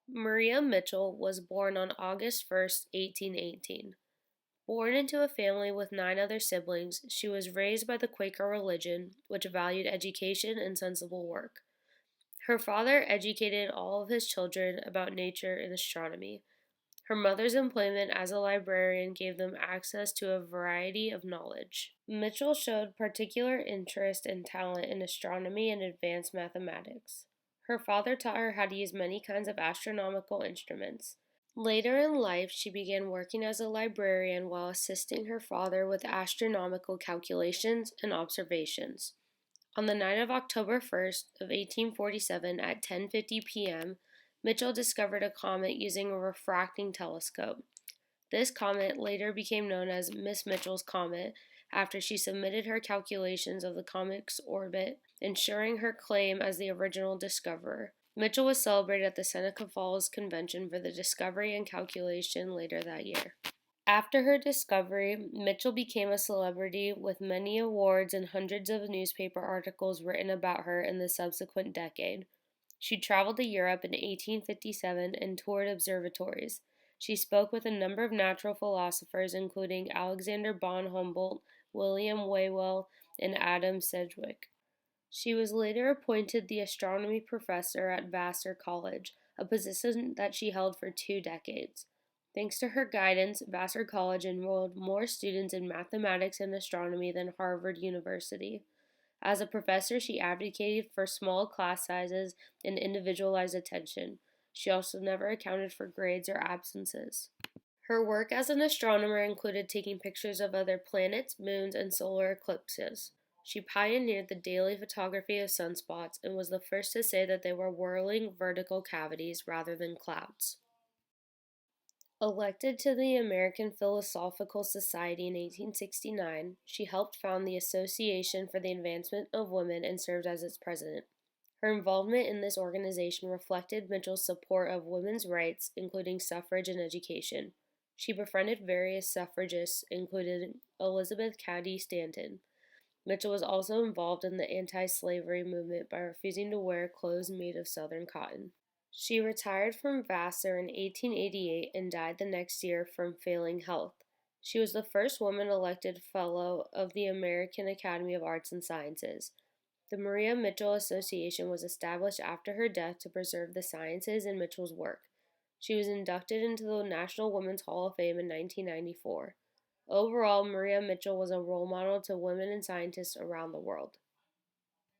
Maria Mitchell was born on August 1st, 1818. Born into a family with 9 other siblings, she was raised by the Quaker religion, which valued education and sensible work. Her father educated all of his children about nature and astronomy. Her mother's employment as a librarian gave them access to a variety of knowledge. Mitchell showed particular interest and talent in astronomy and advanced mathematics. Her father taught her how to use many kinds of astronomical instruments. Later in life, she began working as a librarian while assisting her father with astronomical calculations and observations. On the night of October 1st of 1847 at 10:50 p.m., Mitchell discovered a comet using a refracting telescope. This comet later became known as Miss Mitchell's Comet after she submitted her calculations of the comet's orbit, ensuring her claim as the original discoverer. Mitchell was celebrated at the Seneca Falls Convention for the discovery and calculation later that year. After her discovery, Mitchell became a celebrity with many awards and hundreds of newspaper articles written about her in the subsequent decade. She traveled to Europe in 1857 and toured observatories. She spoke with a number of natural philosophers, including Alexander von Humboldt, William Whewell, and Adam Sedgwick. She was later appointed the astronomy professor at Vassar College, a position that she held for 2 decades. Thanks to her guidance, Vassar College enrolled more students in mathematics and astronomy than Harvard University. As a professor, she advocated for small class sizes and individualized attention. She also never accounted for grades or absences. Her work as an astronomer included taking pictures of other planets, moons, and solar eclipses. She pioneered the daily photography of sunspots and was the first to say that they were whirling vertical cavities rather than clouds. Elected to the American Philosophical Society in 1869, she helped found the Association for the Advancement of Women and served as its president. Her involvement in this organization reflected Mitchell's support of women's rights, including suffrage and education. She befriended various suffragists, including Elizabeth Cady Stanton. Mitchell was also involved in the anti slavery movement by refusing to wear clothes made of Southern cotton. She retired from Vassar in 1888 and died the next year from failing health. She was the first woman elected Fellow of the American Academy of Arts and Sciences. The Maria Mitchell Association was established after her death to preserve the sciences and Mitchell's work. She was inducted into the National Women's Hall of Fame in 1994. Overall, Maria Mitchell was a role model to women and scientists around the world.